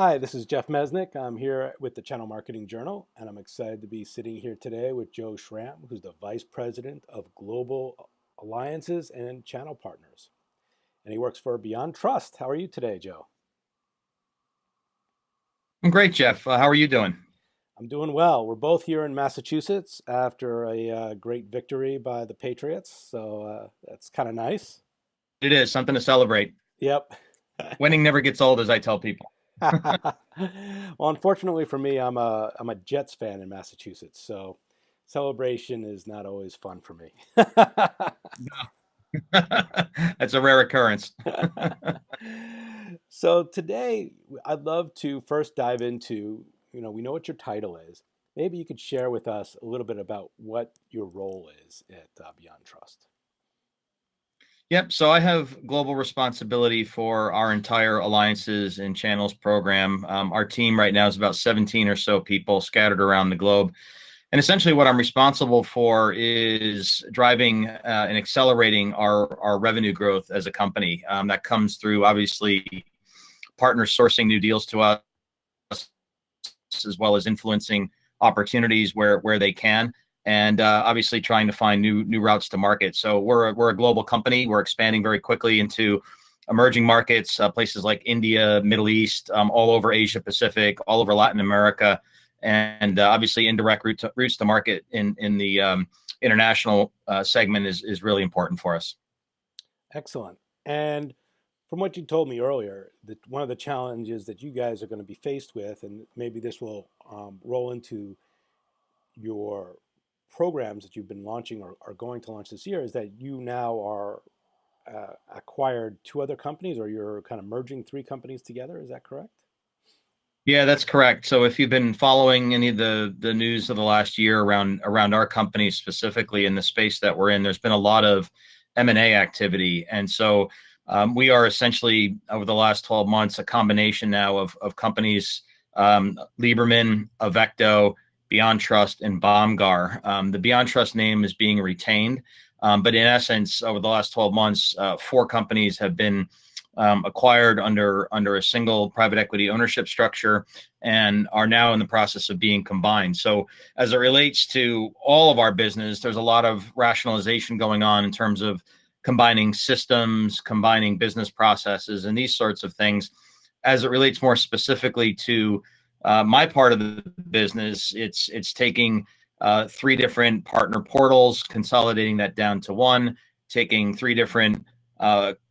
Hi, this is Jeff Mesnick. I'm here with the Channel Marketing Journal, and I'm excited to be sitting here today with Joe Schram, who's the Vice President of Global Alliances and Channel Partners. And he works for Beyond Trust. How are you today, Joe? I'm great, Jeff. How are you doing? I'm doing well. We're both here in Massachusetts after a great victory by the Patriots, so that's kind of nice. It is something to celebrate. Yep. Winning never gets old, as I tell people. Well, unfortunately for me, I'm a Jets fan in Massachusetts, so celebration is not always fun for me. That's a rare occurrence. So today, I'd love to first dive into, we know what your title is. Maybe you could share with us a little bit about what your role is at Beyond Trust. Yep. So I have global responsibility for our entire alliances and channels program. Our team right now is about 17 or so people scattered around the globe. And essentially, what I'm responsible for is driving and accelerating our revenue growth as a company. That comes through, obviously, partners sourcing new deals to us, as well as influencing opportunities where they can, and obviously trying to find new routes to market. So we're a global company. We're expanding very quickly into emerging markets, places like India, Middle East, all over Asia Pacific, all over Latin America, and obviously indirect routes to market in the international segment is really important for us. Excellent. And from what you told me earlier, that one of the challenges that you guys are going to be faced with, and maybe this will roll into your programs that you've been launching or are going to launch this year, is that you now are acquired two other companies, or you're kind of merging three companies together. Is that correct? Yeah, that's correct. So if you've been following any of the news of the last year around our company specifically in the space that we're in, there's been a lot of M&A activity, and so we are essentially over the last 12 months a combination now of companies, Lieberman, Avecto, Beyond Trust, and Bomgar. The Beyond Trust name is being retained, but in essence, over the last 12 months, four companies have been acquired under a single private equity ownership structure and are now in the process of being combined. So as it relates to all of our business, there's a lot of rationalization going on in terms of combining systems, combining business processes, and these sorts of things. As it relates more specifically to my part of the business, it's taking three different partner portals, consolidating that down to one, taking three different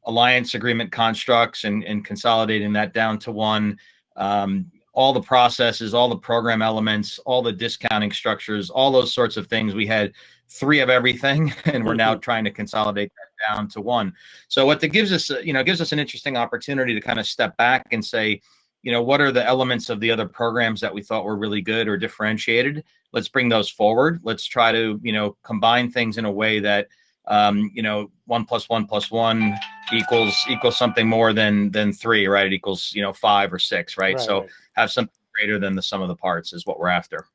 alliance agreement constructs and consolidating that down to one. All the processes, all the program elements, all the discounting structures, all those sorts of things. We had three of everything, and we're now trying to consolidate that down to one. So what that gives us, gives us an interesting opportunity to kind of step back and say, what are the elements of the other programs that we thought were really good or differentiated? Let's bring those forward. Let's try to, combine things in a way that, 1 + 1 + 1 equals something more than three, right? It equals, five or six, right? Right, So right. have something greater than the sum of the parts is what we're after.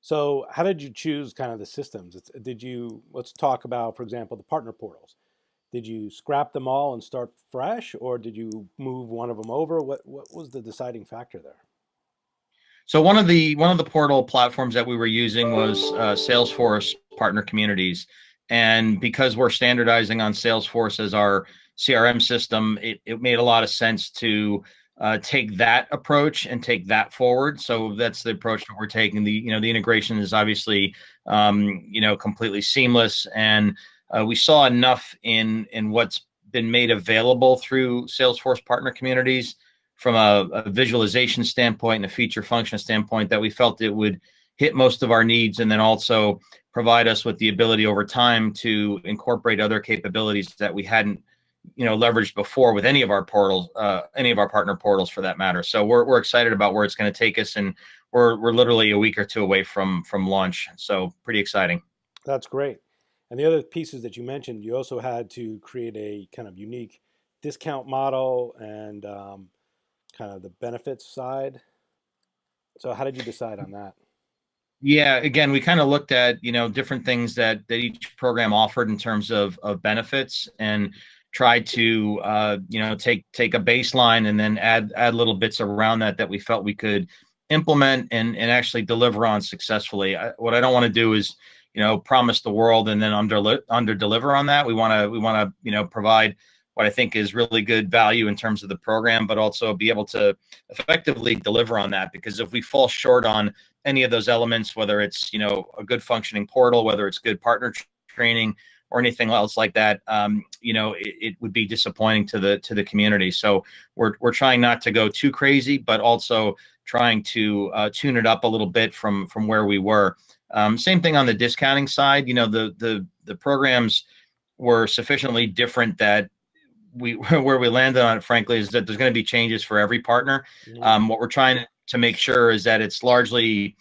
So, how did you choose kind of the systems? Let's talk about, for example, the partner portals. Did you scrap them all and start fresh, or did you move one of them over? What was the deciding factor there? So one of the portal platforms that we were using was Salesforce Partner Communities, and because we're standardizing on Salesforce as our CRM system, it made a lot of sense to take that approach and take that forward. So that's the approach that we're taking. The integration is obviously completely seamless, and we saw enough in what's been made available through Salesforce Partner Communities from a visualization standpoint and a feature function standpoint that we felt it would hit most of our needs, and then also provide us with the ability over time to incorporate other capabilities that we hadn't leveraged before with any of our portals, any of our partner portals for that matter. So we're excited about where it's going to take us, and we're literally a week or two away from launch. So pretty exciting. That's great. And the other pieces that you mentioned, you also had to create a kind of unique discount model and kind of the benefits side. So, how did you decide on that? Yeah, again, we kind of looked at different things that each program offered in terms of benefits, and tried to take a baseline and then add little bits around that we felt we could implement and actually deliver on successfully. What I don't want to do is promise the world and then under deliver on that. We want to provide what I think is really good value in terms of the program, but also be able to effectively deliver on that. Because if we fall short on any of those elements, whether it's a good functioning portal, whether it's good partner training, or anything else like that, it would be disappointing to the community. So we're trying not to go too crazy, but also trying to tune it up a little bit from where we were. Same thing on the discounting side. The programs were sufficiently different that where we landed on it, frankly, is that there's going to be changes for every partner. Mm. What we're trying to make sure is that it's largely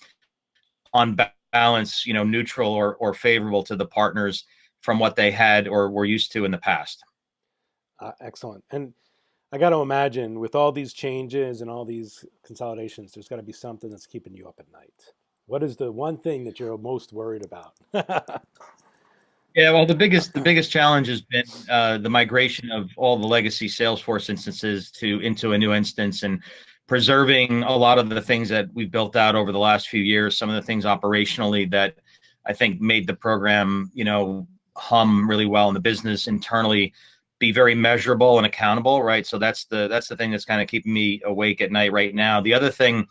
on balance, neutral or favorable to the partners from what they had or were used to in the past. Excellent. And I got to imagine with all these changes and all these consolidations, there's got to be something that's keeping you up at night. What is the one thing that you're most worried about? Yeah, well, the biggest challenge has been the migration of all the legacy Salesforce instances into a new instance, and preserving a lot of the things that we've built out over the last few years. Some of the things operationally that I think made the program, hum really well, in the business internally be very measurable and accountable, right? So that's the thing that's kind of keeping me awake at night right now. The other thing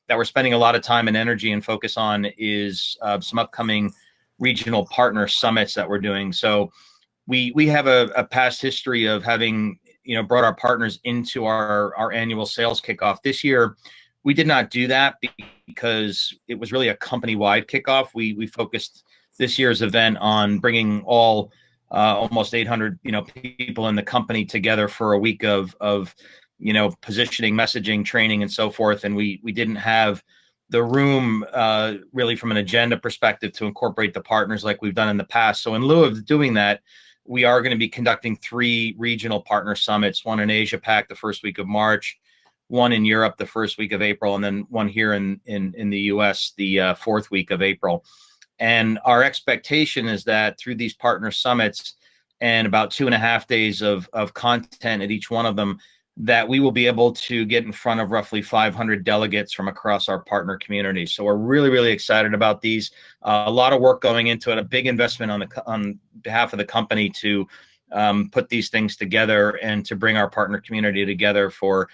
that we're spending a lot of time and energy and focus on is some upcoming regional partner summits that we're doing. So we have a past history of having brought our partners into our annual sales kickoff. This year we did not do that because it was really a company-wide kickoff. We focused this year's event on bringing all almost 800 people in the company together for a week of positioning, messaging, training, and so forth. And we didn't have the room really from an agenda perspective to incorporate the partners like we've done in the past. So in lieu of doing that, we are going to be conducting 3 regional partner summits, one in Asia Pac the first week of March, one in Europe the first week of April, and then one here in the US the fourth week of April. And our expectation is that through these partner summits and about 2.5 days of content at each one of them, that we will be able to get in front of roughly 500 delegates from across our partner community. So we're really, really excited about these. A lot of work going into it, a big investment on behalf of the company to put these things together and to bring our partner community together for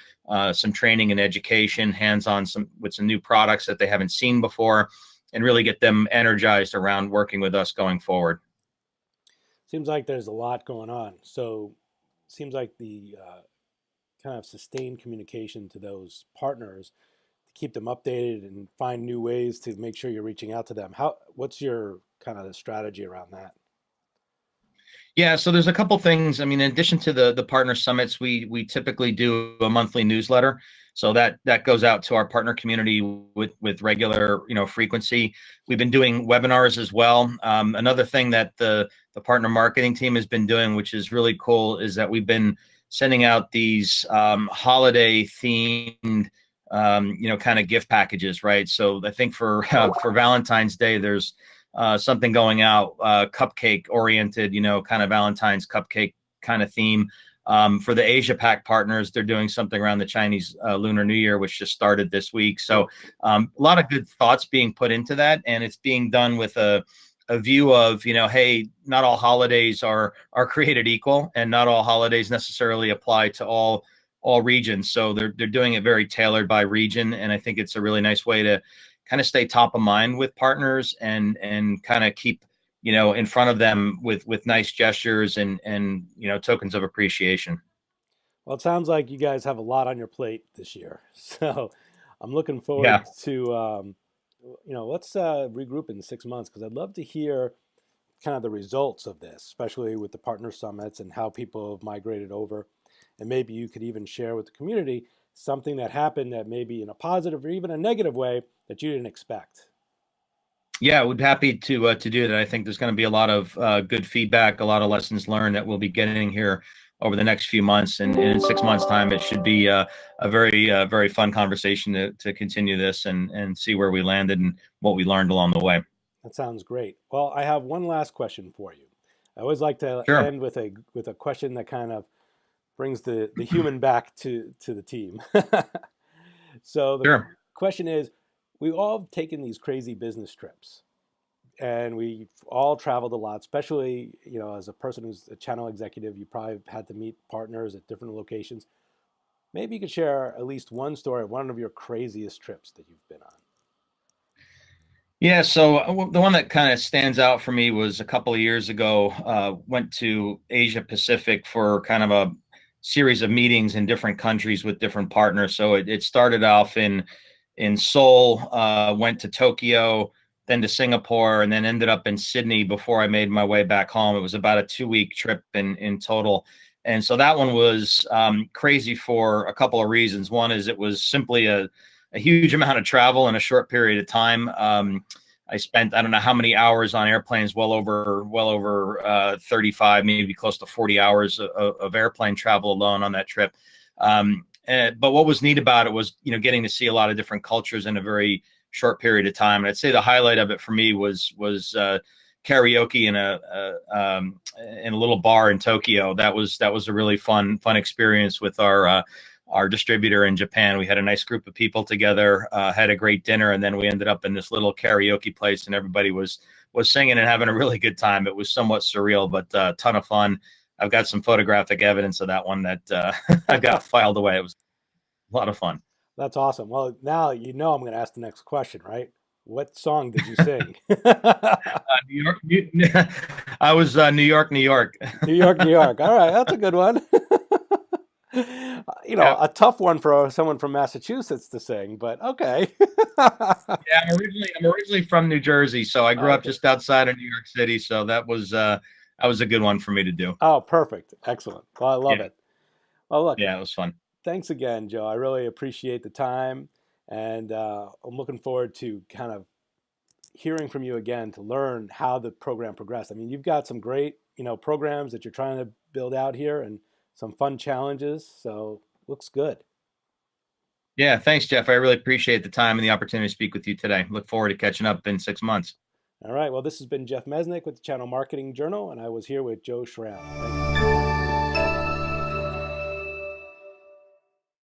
some training and education, hands-on with some new products that they haven't seen before, and really get them energized around working with us going forward. Seems like there's a lot going on. So seems like the kind of sustained communication to those partners to keep them updated and find new ways to make sure you're reaching out to them. What's your kind of strategy around that? Yeah, so there's a couple things. I mean, in addition to the partner summits, we typically do a monthly newsletter. So that goes out to our partner community with regular frequency. We've been doing webinars as well. Another thing that the partner marketing team has been doing, which is really cool, is that we've been sending out these holiday themed kind of gift packages, right? So I think for Valentine's Day, there's something going out, cupcake oriented, kind of Valentine's cupcake kind of theme. For the Asia Pac partners, they're doing something around the Chinese Lunar New Year, which just started this week. So a lot of good thoughts being put into that, and it's being done with a view of, hey, not all holidays are created equal, and not all holidays necessarily apply to all regions. So they're doing it very tailored by region, and I think it's a really nice way to kind of stay top of mind with partners and kind of keep in front of them with nice gestures and tokens of appreciation. Well, it sounds like you guys have a lot on your plate this year. So I'm looking Yeah. forward to, let's regroup in 6 months because I'd love to hear kind of the results of this, especially with the partner summits and how people have migrated over. And maybe you could even share with the community something that happened that maybe in a positive or even a negative way that you didn't expect. Yeah, we'd be happy to do that. I think there's going to be a lot of good feedback, a lot of lessons learned that we'll be getting here over the next few months. And in 6 months' time, it should be a very fun conversation to continue this and see where we landed and what we learned along the way. That sounds great. Well, I have one last question for you. I always like to Sure. end with a question that kind of brings the human back to the team. So the Sure. question is, we all have taken these crazy business trips, and we all traveled a lot. Especially, as a person who's a channel executive, you probably had to meet partners at different locations. Maybe you could share at least one story of one of your craziest trips that you've been on. Yeah, so the one that kind of stands out for me was a couple of years ago. Went to Asia Pacific for kind of a series of meetings in different countries with different partners. So it started off in Seoul, went to Tokyo, then to Singapore, and then ended up in Sydney before I made my way back home. It was about a 2 week trip in total. And so that one was crazy for a couple of reasons. One is it was simply a huge amount of travel in a short period of time. I spent, I don't know how many hours on airplanes, well over 35, maybe close to 40 hours of airplane travel alone on that trip. But what was neat about it was, getting to see a lot of different cultures in a very short period of time. And I'd say the highlight of it for me was karaoke in a little bar in Tokyo. That was a really fun experience with our distributor in Japan. We had a nice group of people together, had a great dinner, and then we ended up in this little karaoke place, and everybody was singing and having a really good time. It was somewhat surreal, but a ton of fun. I've got some photographic evidence of that one that I've got filed away. It was a lot of fun. That's awesome. Well, now I'm going to ask the next question, right? What song did you sing? New York, I was New York, New York. New York, New York. All right, that's a good one. Yeah, A tough one for someone from Massachusetts to sing, but okay. yeah. I'm originally from New Jersey, so I grew up Okay. just outside of New York City. So that was a good one for me to do. Oh, perfect. Excellent. Well, I love Yeah, it. Well, look, yeah, it was fun. thanks again, Joe. I really appreciate the time, and I'm looking forward to kind of hearing from you again to learn how the program progressed. I mean, you've got some great, programs that you're trying to build out here, and some fun challenges. So looks good. Yeah, thanks, Jeff. I really appreciate the time and the opportunity to speak with you today. Look forward to catching up in 6 months. All right. Well, this has been Jeff Mesnick with the Channel Marketing Journal, and I was here with Joe Schram. Thank you.